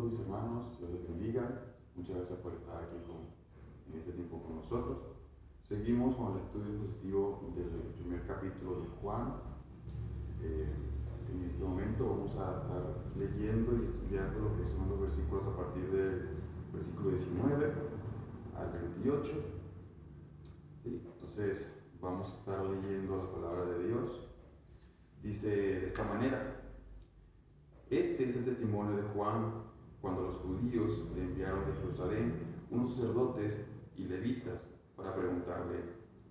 mis hermanos, Dios les bendiga. Muchas gracias por estar aquí en este tiempo con nosotros. Seguimos con el estudio expositivo del primer capítulo de Juan. En este momento vamos a estar leyendo y estudiando lo que son los versículos a partir del versículo 19 al 28. ¿Sí? Entonces vamos a estar leyendo la palabra de Dios. Dice de esta manera: este es el testimonio de Juan cuando los judíos le enviaron de Jerusalén unos sacerdotes y levitas para preguntarle: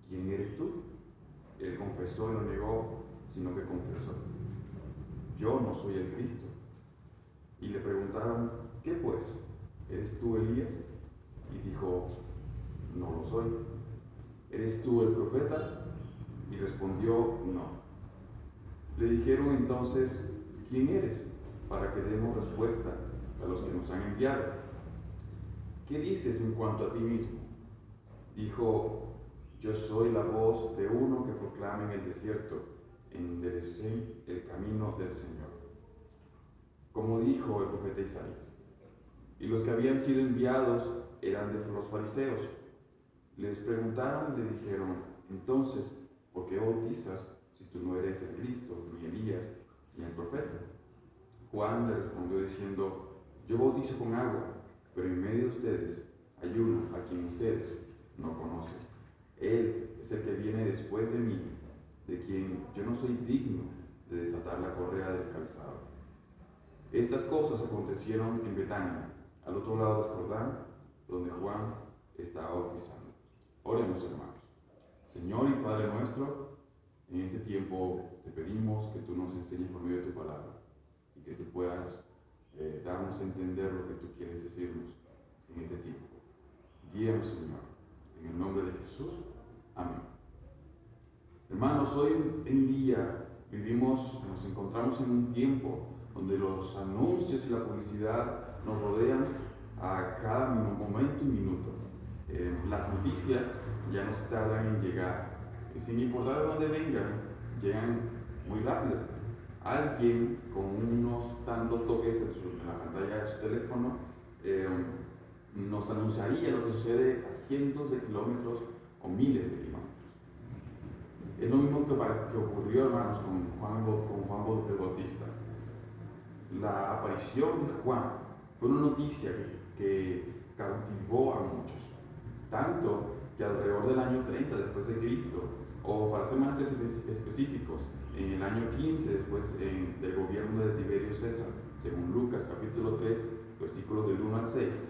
¿quién eres tú? Él confesó y no negó, sino que confesó: yo no soy el Cristo. Y le preguntaron: ¿qué pues? ¿Eres tú Elías? Y dijo: no lo soy. ¿Eres tú el profeta? Y respondió: no. Le dijeron entonces: ¿quién eres? Para que demos respuesta a los que nos han enviado. ¿Qué dices en cuanto a ti mismo? Dijo: yo soy la voz de uno que proclama en el desierto: enderecen el camino del Señor, como dijo el profeta Isaías. Y los que habían sido enviados eran de los fariseos. Les preguntaron y le dijeron: entonces, ¿por qué bautizas si tú no eres el Cristo, ni Elías, ni el profeta? Juan le respondió diciendo: yo bautizo con agua, pero en medio de ustedes hay uno a quien ustedes no conocen. Él es el que viene después de mí, de quien yo no soy digno de desatar la correa del calzado. Estas cosas acontecieron en Betania, al otro lado del Jordán, donde Juan estaba bautizando. Oremos, hermanos. Señor y Padre nuestro, en este tiempo te pedimos que tú nos enseñes por medio de tu palabra y que tú puedas darnos a entender lo que tú quieres decirnos en este tiempo. Guíanos, Señor, en el nombre de Jesús. Amén. Hermanos, hoy en día nos encontramos en un tiempo donde los anuncios y la publicidad nos rodean a cada momento y minuto. Las noticias ya no se tardan en llegar, y sin importar de dónde vengan, llegan muy rápido. Alguien con unos tantos toques en la pantalla de su teléfono nos anunciaría lo que sucede a cientos de kilómetros o miles de kilómetros. Es lo mismo que ocurrió, hermanos, con Juan el Bautista. La aparición de Juan fue una noticia que cautivó a muchos, tanto que alrededor del año 30 después de Cristo, o para ser más específicos, en el año 15 después del gobierno de Tiberio César, según Lucas capítulo 3, versículos del 1 al 6,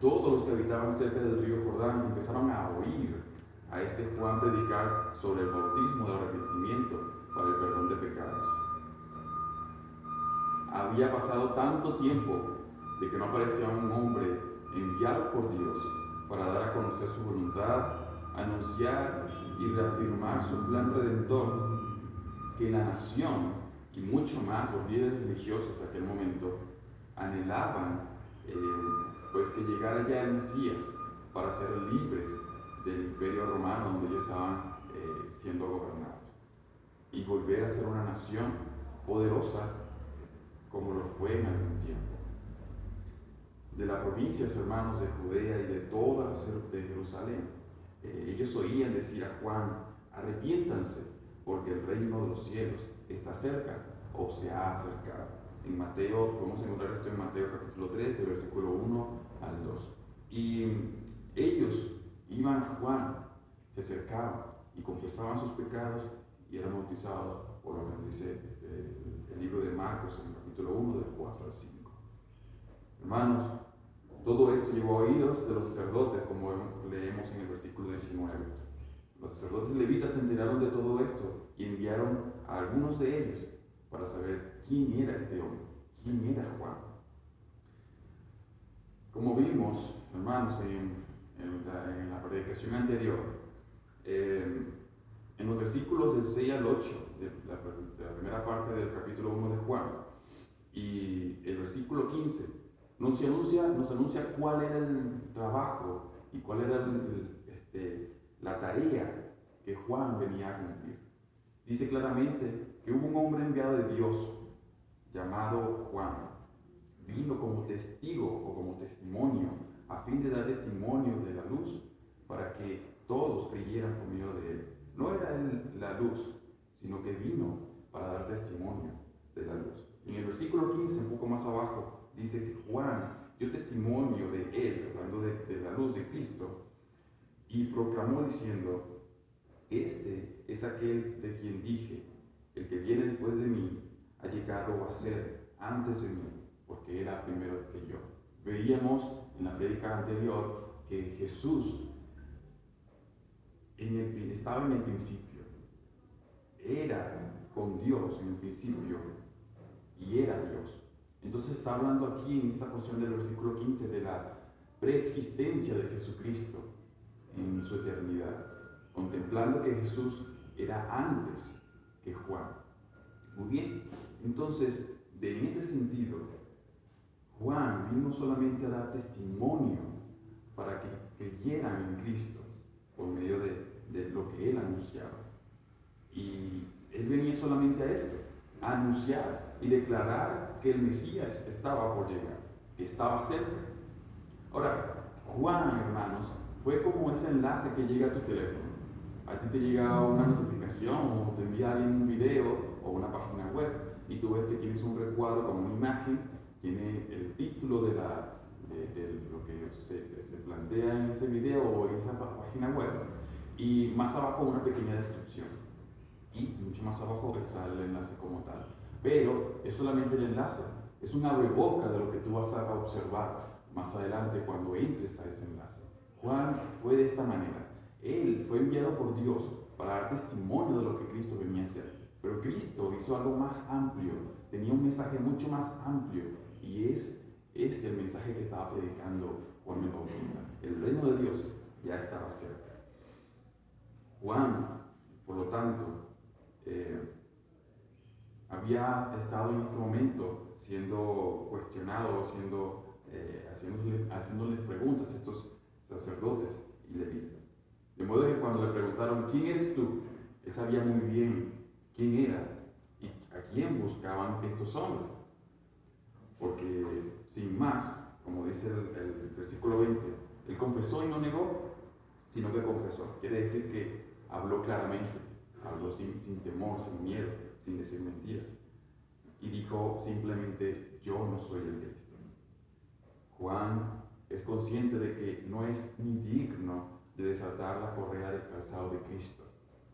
todos los que habitaban cerca del río Jordán empezaron a oír a este Juan predicar sobre el bautismo del arrepentimiento para el perdón de pecados. Había pasado tanto tiempo de que no aparecía un hombre enviado por Dios para dar a conocer su voluntad, anunciar y reafirmar su plan redentor, que la nación y mucho más los líderes religiosos de aquel momento anhelaban pues que llegara ya el Mesías para ser libres del imperio romano donde ellos estaban siendo gobernados y volver a ser una nación poderosa como lo fue en algún tiempo. De las provincias, hermanos, de Judea y de toda de Jerusalén, ellos oían decir a Juan: arrepiéntanse, porque el reino de los cielos está cerca o se ha acercado. En Mateo, podemos encontrar esto en Mateo capítulo 3, del versículo 1 al 2. Y ellos iban a Juan, se acercaban y confesaban sus pecados y eran bautizados, por lo que nos dice el libro de Marcos en el capítulo 1, del 4 al 5. Hermanos, todo esto llegó a oídos de los sacerdotes, como leemos en el versículo 19. Los sacerdotes levitas se enteraron de todo esto y enviaron a algunos de ellos para saber quién era este hombre, quién era Juan. Como vimos, hermanos, en la predicación anterior, en los versículos del 6 al 8 de la primera parte del capítulo 1 de Juan y el versículo 15, nos anuncia cuál era el trabajo y cuál era la tarea que Juan venía a cumplir. Dice claramente que hubo un hombre enviado de Dios llamado Juan. vino como testigo o como testimonio, a fin de dar testimonio de la luz, para que todos creyeran por medio de él. No era él la luz, sino que vino para dar testimonio de la luz. En el versículo 15, un poco más abajo, dice que Juan dio testimonio de él, hablando de la luz de Cristo, y proclamó diciendo: este es aquel de quien dije, el que viene después de mí ha llegado a ser antes de mí, porque era primero que yo. Veíamos en la prédica anterior que Jesús estaba en el principio, era con Dios en el principio y era Dios. Entonces está hablando aquí en esta porción del versículo 15 de la preexistencia de Jesucristo en su eternidad, contemplando que Jesús era antes que Juan. Muy bien, entonces, en este sentido, Juan vino solamente a dar testimonio para que creyeran en Cristo por medio de lo que él anunciaba. Y él venía solamente a esto, a anunciar y declarar que el Mesías estaba por llegar, que estaba cerca. Ahora, Juan, hermanos, fue como ese enlace que llega a tu teléfono. A ti te llega una notificación o te envía alguien un video o una página web y tú ves que tienes un recuadro con una imagen, tiene el título de lo que se plantea en ese video o en esa página web, y más abajo una pequeña descripción, y mucho más abajo está el enlace como tal. Pero es solamente el enlace, es un abreboca de lo que tú vas a observar más adelante cuando entres a ese enlace. Juan fue de esta manera. Él fue enviado por Dios para dar testimonio de lo que Cristo venía a hacer. Pero Cristo hizo algo más amplio, tenía un mensaje mucho más amplio, y es el mensaje que estaba predicando Juan el Bautista. El reino de Dios ya estaba cerca. Juan, por lo tanto, había estado en este momento siendo cuestionado, haciéndoles preguntas a estos sacerdotes y levitas. De modo que cuando le preguntaron: ¿quién eres tú?, él sabía muy bien quién era y a quién buscaban estos hombres. Porque sin más, como dice el versículo 20, él confesó y no negó, sino que confesó. Quiere decir que habló claramente, habló sin temor, sin miedo, sin decir mentiras. Y dijo simplemente: yo no soy el Cristo. Juan es consciente de que no es ni digno de desatar la correa del calzado de Cristo,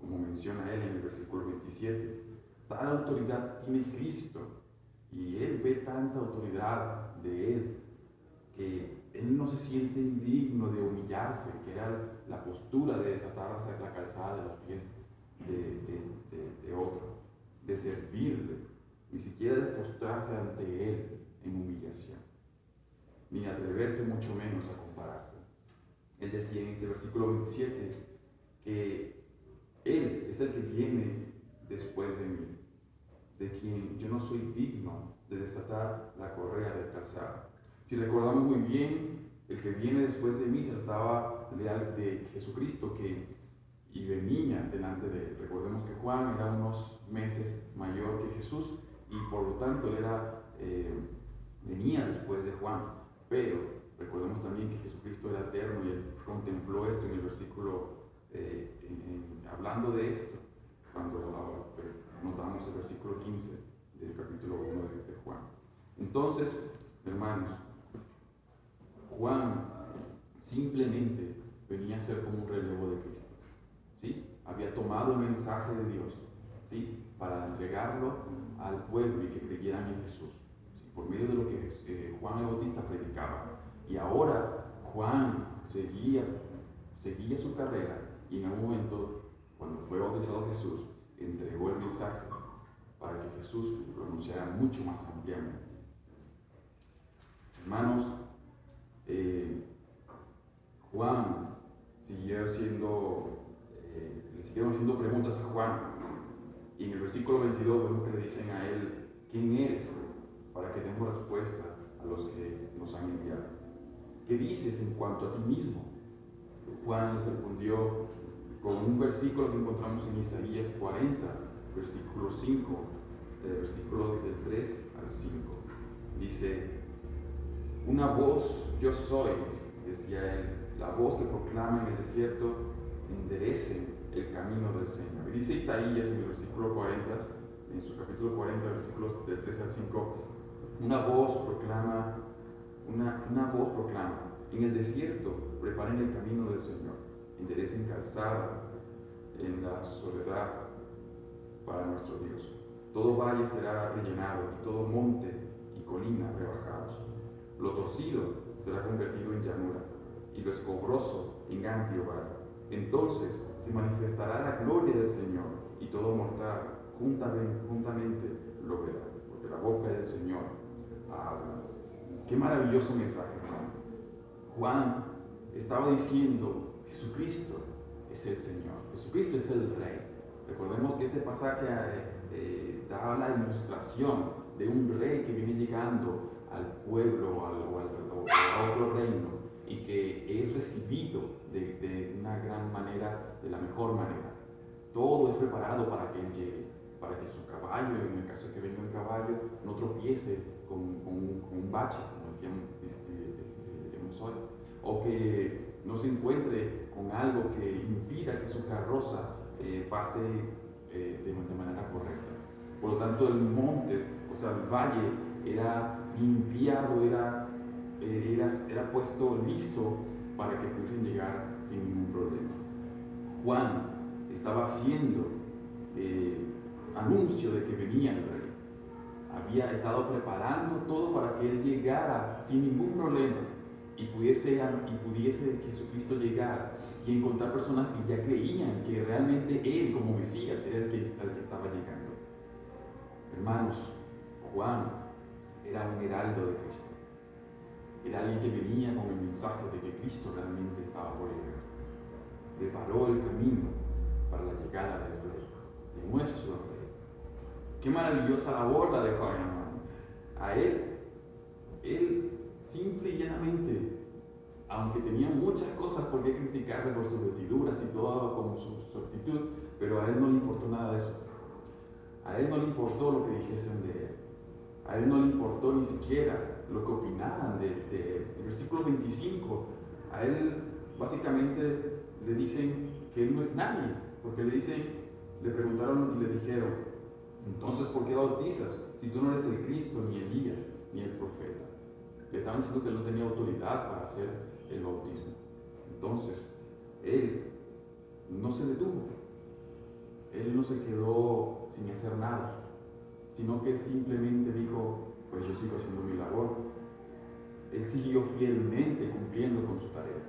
como menciona él en el versículo 27. Tal autoridad tiene Cristo, y él ve tanta autoridad de él que él no se siente indigno de humillarse, que era la postura de desatar la calzada de los pies de otro, de servirle, ni siquiera de postrarse ante él en humillación, ni atreverse mucho menos a compararse. Él decía en este versículo 27 que él es el que viene después de mí, de quien yo no soy digno de desatar la correa del calzado. Si recordamos muy bien, el que viene después de mí se trataba de Jesucristo, y venía delante de él. Recordemos que Juan era unos meses mayor que Jesús, y por lo tanto él venía después de Juan. Pero recordemos también que Jesucristo era eterno, y él contempló esto en el versículo, hablando de esto, cuando notamos el versículo 15 del capítulo 1 de Juan. Entonces, hermanos, Juan simplemente venía a ser como un relevo de Cristo, ¿sí? Había tomado el mensaje de Dios, ¿sí?, para entregarlo al pueblo y que creyeran en Jesús, ¿sí?, por medio de lo que Juan el Bautista predicaba. Y ahora Juan seguía su carrera, y en algún momento, cuando fue bautizado Jesús, entregó el mensaje para que Jesús lo anunciara mucho más ampliamente. Hermanos, Juan le siguieron haciendo preguntas a Juan, y en el versículo 22 vemos que le dicen a él: ¿quién eres?, para que demos respuesta a los que nos han enviado. ¿Qué dices en cuanto a ti mismo? Juan les respondió con un versículo que encontramos en Isaías 40, versículo 5, versículo desde el 3 al 5. Dice: Una voz, yo soy, decía él, la voz que proclama en el desierto, enderecen el camino del Señor. Y dice Isaías en el versículo 40, en su capítulo 40, versículos del 3 al 5, una voz proclama, en el desierto preparen el camino del Señor, enderecen calzada en la soledad para nuestro Dios. Todo valle será rellenado y todo monte y colina rebajados. Lo torcido será convertido en llanura y lo escobroso en amplio valle. Entonces se manifestará la gloria del Señor y todo mortal juntamente lo verá, porque la boca del Señor habla. Qué maravilloso mensaje, hermano. Juan estaba diciendo, Jesucristo es el Señor, Jesucristo es el Rey. Recordemos que este pasaje da la ilustración de un rey que viene llegando al pueblo o a otro reino y que es recibido de una gran manera, de la mejor manera. Todo es preparado para que él llegue, para que su caballo, en el caso de que venga un caballo, no tropiece con un bache, como decíamos hoy, o que no se encuentre con algo que impida que su carroza pase de manera correcta. Por lo tanto, el monte, o sea, el valle, era limpiado, era puesto liso para que pudiesen llegar sin ningún problema. Juan estaba haciendo anuncio de que venía el rey. Había estado preparando todo para que él llegara sin ningún problema y pudiese Jesucristo llegar y encontrar personas que ya creían que realmente él como Mesías era el que estaba llegando. Hermanos, Juan era un heraldo de Cristo. Era alguien que venía con el mensaje de que Cristo realmente estaba por llegar. Preparó el camino para la llegada del Rey, de nuestro Rey. Qué maravillosa labor la de Juan, hermano. A él simple y llanamente, aunque tenía muchas cosas por qué criticarle por sus vestiduras y todo como su actitud, pero a él no le importó nada de eso. A él no le importó lo que dijesen de él. A él no le importó ni siquiera lo que opinaran de él. El versículo 25, a él básicamente le dicen que él no es nadie, porque le preguntaron y le dijeron, entonces ¿por qué bautizas si tú no eres el Cristo, ni Elías, ni el profeta? Le estaban diciendo que él no tenía autoridad para hacer el bautismo. Entonces, él no se detuvo. Él no se quedó sin hacer nada, sino que simplemente dijo, pues yo sigo haciendo mi labor. Él siguió fielmente cumpliendo con su tarea.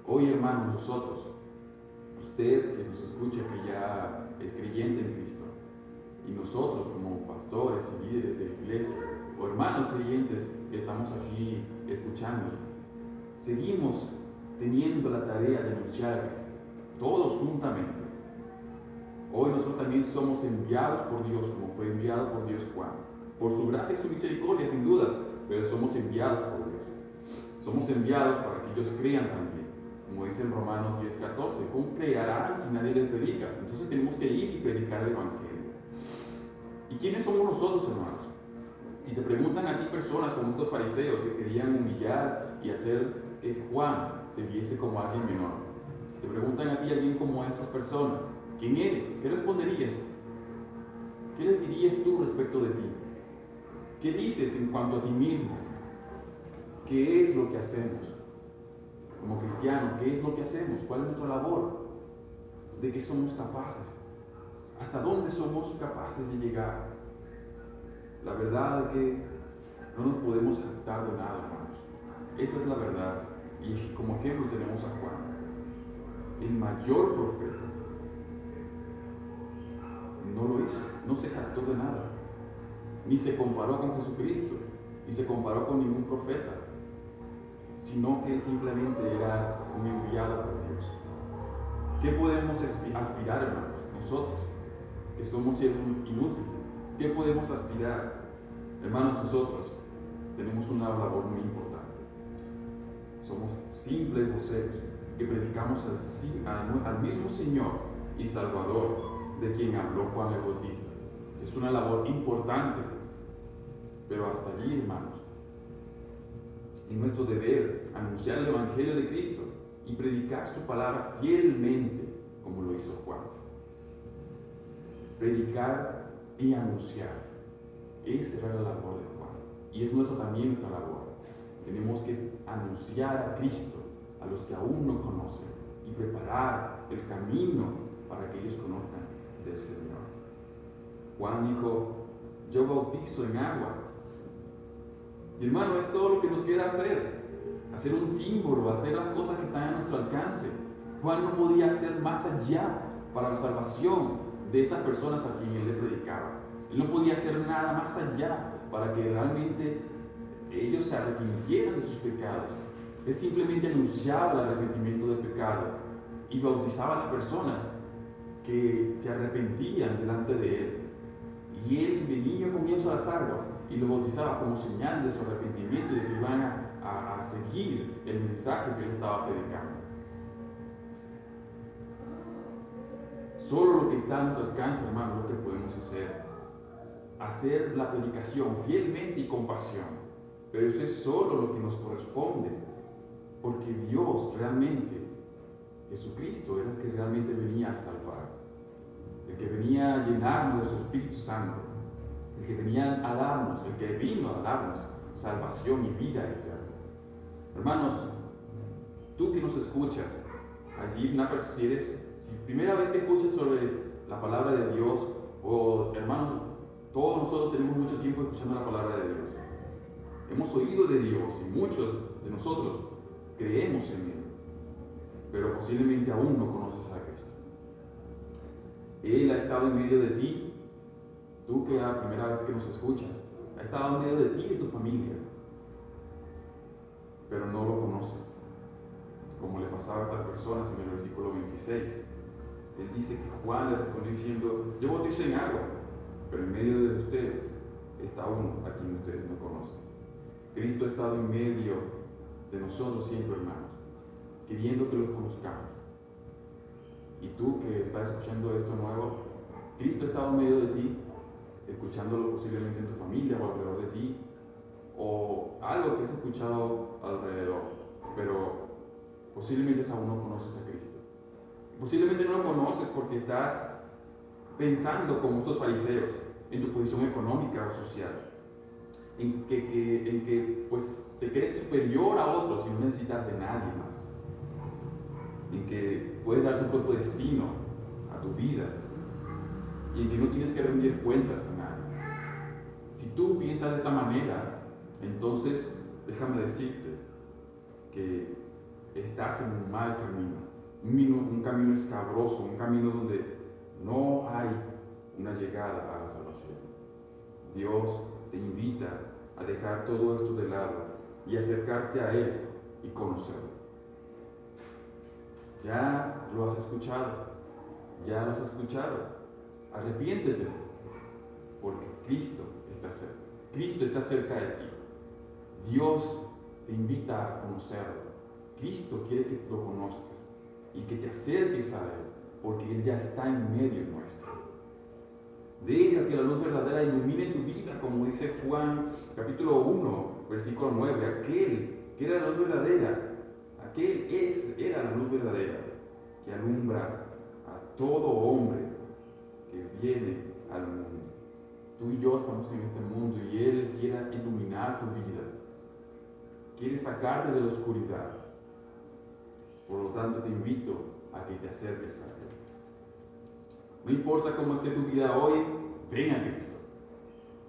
Hoy, hermanos, nosotros, usted que nos escucha que ya es creyente en Cristo, y nosotros como pastores y líderes de la iglesia, o hermanos creyentes que estamos aquí escuchando, seguimos teniendo la tarea de anunciar a Cristo, todos juntamente. Hoy nosotros también somos enviados por Dios, como fue enviado por Dios Juan, por su gracia y su misericordia, sin duda, pero somos enviados por Dios. Somos enviados para que ellos crean también, como dice en Romanos 10:14, ¿cómo creerán si nadie les predica? Entonces tenemos que ir y predicar el Evangelio. ¿Y quiénes somos nosotros, hermanos? Si te preguntan a ti personas como estos fariseos que querían humillar y hacer que Juan se viese como alguien menor, si te preguntan a ti alguien como esas personas, ¿quién eres? ¿Qué responderías? ¿Qué les dirías tú respecto de ti? ¿Qué dices en cuanto a ti mismo? ¿Qué es lo que hacemos? Como cristianos, ¿qué es lo que hacemos? ¿Cuál es nuestra labor? ¿De qué somos capaces? ¿Hasta dónde somos capaces de llegar? La verdad es que no nos podemos jactar de nada, hermanos. Esa es la verdad. Y como ejemplo tenemos a Juan, el mayor profeta. No lo hizo, no se jactó de nada, ni se comparó con Jesucristo, ni se comparó con ningún profeta, sino que él simplemente era un enviado por Dios. ¿Qué podemos aspirar, hermanos? Nosotros, que somos inútiles, ¿qué podemos aspirar? Hermanos, nosotros tenemos una labor muy importante. Somos simples voceros que predicamos al mismo Señor y Salvador de quien habló Juan el Bautista. Es una labor importante, pero hasta allí, hermanos, Es nuestro deber anunciar el Evangelio de Cristo y predicar su palabra fielmente, como lo hizo Juan. Predicar y anunciar. Esa era la labor de Juan. Y es también nuestra labor. Tenemos que anunciar a Cristo a los que aún no conocen y preparar el camino para que ellos conozcan del Señor. Juan dijo: yo bautizo en agua. Y hermano, es todo lo que nos queda hacer. Hacer un símbolo, hacer las cosas que están a nuestro alcance. Juan no podía hacer más allá para la salvación de estas personas a quien él le predicaba. Él no podía hacer nada más allá para que realmente ellos se arrepintieran de sus pecados. Él simplemente anunciaba el arrepentimiento del pecado y bautizaba a las personas que se arrepentían delante de él. Y él venía con ellos a las aguas y los bautizaba como señal de su arrepentimiento y de que iban a seguir el mensaje que él estaba predicando. Solo lo que está a nuestro alcance, hermano, es lo que podemos hacer. Hacer la predicación fielmente y con pasión. Pero eso es solo lo que nos corresponde. Porque Dios realmente, Jesucristo, era el que realmente venía a salvar. El que venía a llenarnos de su Espíritu Santo. El que venía a darnos, el que vino a darnos salvación y vida eterna. Hermanos, tú que nos escuchas, allí, si primera vez que escuchas sobre la palabra de Dios, o hermanos, todos nosotros tenemos mucho tiempo escuchando la palabra de Dios. Hemos oído de Dios y muchos de nosotros creemos en Él, pero posiblemente aún no conoces a Cristo. Él ha estado en medio de ti, tú que la primera vez que nos escuchas, ha estado en medio de ti y de tu familia, pero no lo conoces, como le pasaba a estas personas en el versículo 26. Él dice que Juan le respondió diciendo: yo bautizo en agua, pero en medio de ustedes está uno a quien ustedes no conocen. Cristo ha estado en medio de nosotros siempre, hermanos, queriendo que lo conozcamos. Y tú que estás escuchando esto nuevo, Cristo ha estado en medio de ti, escuchándolo posiblemente en tu familia o alrededor de ti, o algo que has escuchado alrededor, pero posiblemente aún no conoces a Cristo. Posiblemente no lo conoces porque estás pensando como estos fariseos en tu posición económica o social, en que pues te crees superior a otros y no necesitas de nadie más, en que puedes dar tu propio destino a tu vida y en que no tienes que rendir cuentas a nadie. Si tú piensas de esta manera, entonces déjame decirte que estás en un mal camino, un camino escabroso, un camino donde no hay una llegada a la salvación. Dios te invita a dejar todo esto de lado y acercarte a Él y conocerlo. Ya lo has escuchado, arrepiéntete, porque Cristo está cerca. Cristo está cerca de ti. Dios te invita a conocerlo. Cristo quiere que lo conozcas y que te acerques a Él, porque Él ya está en medio nuestro. Deja que la luz verdadera ilumine tu vida, como dice Juan capítulo 1, versículo 9. Aquel que era la luz verdadera, era la luz verdadera que alumbra a todo hombre que viene al mundo. Tú y yo estamos en este mundo y Él quiere iluminar tu vida, quiere sacarte de la oscuridad. Por lo tanto, te invito a que te acerques a Él. No importa cómo esté tu vida hoy, ven a Cristo.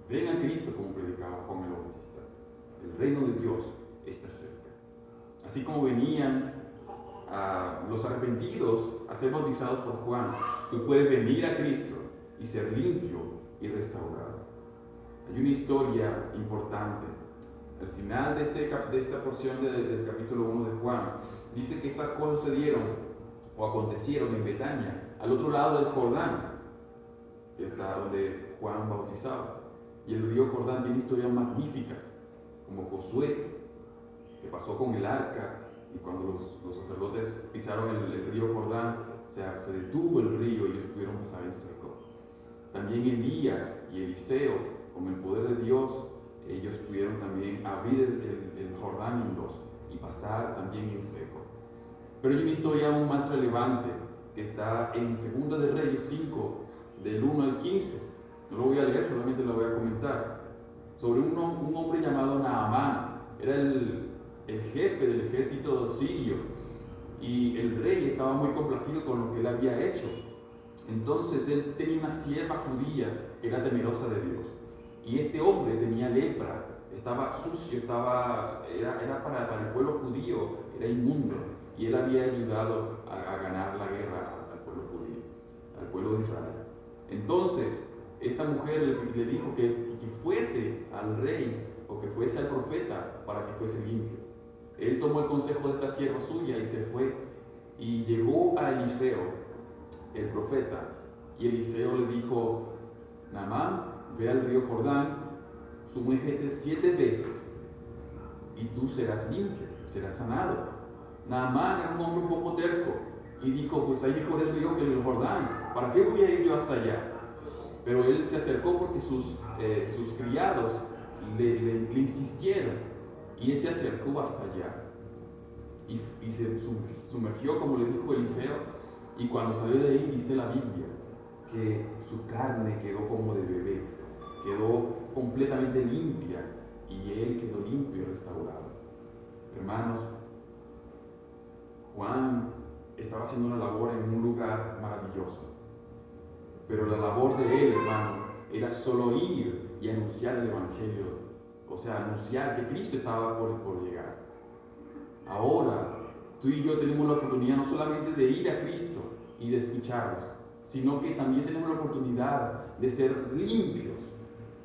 Ven a Cristo, como predicaba Juan el Bautista. El reino de Dios está cerca. Así como venían los arrepentidos a ser bautizados por Juan, tú puedes venir a Cristo y ser limpio y restaurado. Hay una historia importante. Al final de esta porción del capítulo 1 de Juan, dice que estas cosas sucedieron o acontecieron en Betania, al otro lado del Jordán, que está donde Juan bautizaba. Y el río Jordán tiene historias magníficas, como Josué, que pasó con el arca, y cuando los sacerdotes pisaron el río Jordán, se detuvo el río y ellos pudieron pasar en seco. También Elías y Eliseo, con el poder de Dios, ellos pudieron también abrir el Jordán en dos y pasar también en seco. Pero hay una historia aún más relevante que está en 2 de Reyes 5, del 1 al 15. No lo voy a leer, solamente lo voy a comentar. Sobre un hombre llamado Naamán. Era el jefe del ejército sirio. Y el rey estaba muy complacido con lo que él había hecho. Entonces él tenía una sierva judía que era temerosa de Dios. Y este hombre tenía lepra, estaba sucio, era para el pueblo judío, era inmundo. Y él había ayudado a ganar la guerra al pueblo judío, al pueblo de Israel. Entonces, esta mujer le dijo que fuese al rey o que fuese al profeta para que fuese limpio. Él tomó el consejo de esta sierva suya y se fue. Y llegó a Eliseo, el profeta, y Eliseo le dijo: Naamán, ve al río Jordán, sumérgete 7 veces y tú serás limpio, serás sanado. Naamán era un hombre un poco terco y dijo: pues hay mejores ríos que el Jordán, ¿para qué voy a ir yo hasta allá? Pero él se acercó porque sus criados le insistieron, y él se acercó hasta allá y se sumergió, como le dijo Eliseo, y cuando salió de ahí, dice la Biblia que su carne quedó como de bebé, quedó completamente limpia, y él quedó limpio y restaurado. Hermanos, Juan estaba haciendo una labor en un lugar maravilloso, pero la labor de él, hermano, era solo ir y anunciar el Evangelio, o sea, anunciar que Cristo estaba por llegar. Ahora, tú y yo tenemos la oportunidad no solamente de ir a Cristo y de escucharlos, sino que también tenemos la oportunidad de ser limpios,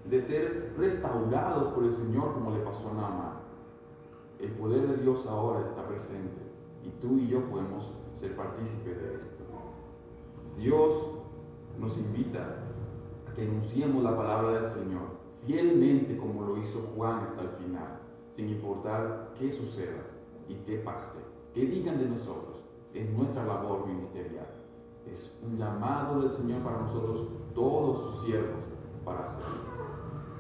de ser restaurados por el Señor, como le pasó a Naamán. El poder de Dios ahora está presente y tú y yo podemos ser partícipes de esto. Dios nos invita a que anunciemos la palabra del Señor fielmente, como lo hizo Juan hasta el final, sin importar qué suceda y qué pase, qué digan de nosotros. Es nuestra labor ministerial. Es un llamado del Señor para nosotros, todos sus siervos, para hacerlo.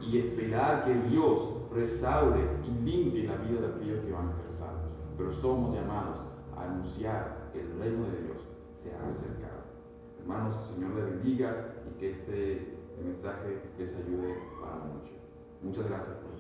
Y esperar que Dios restaure y limpie la vida de aquellos que van a ser salvos. Pero somos llamados a anunciar que el reino de Dios se ha acercado. Hermanos, el Señor les bendiga y que este mensaje les ayude para mucho. Muchas gracias por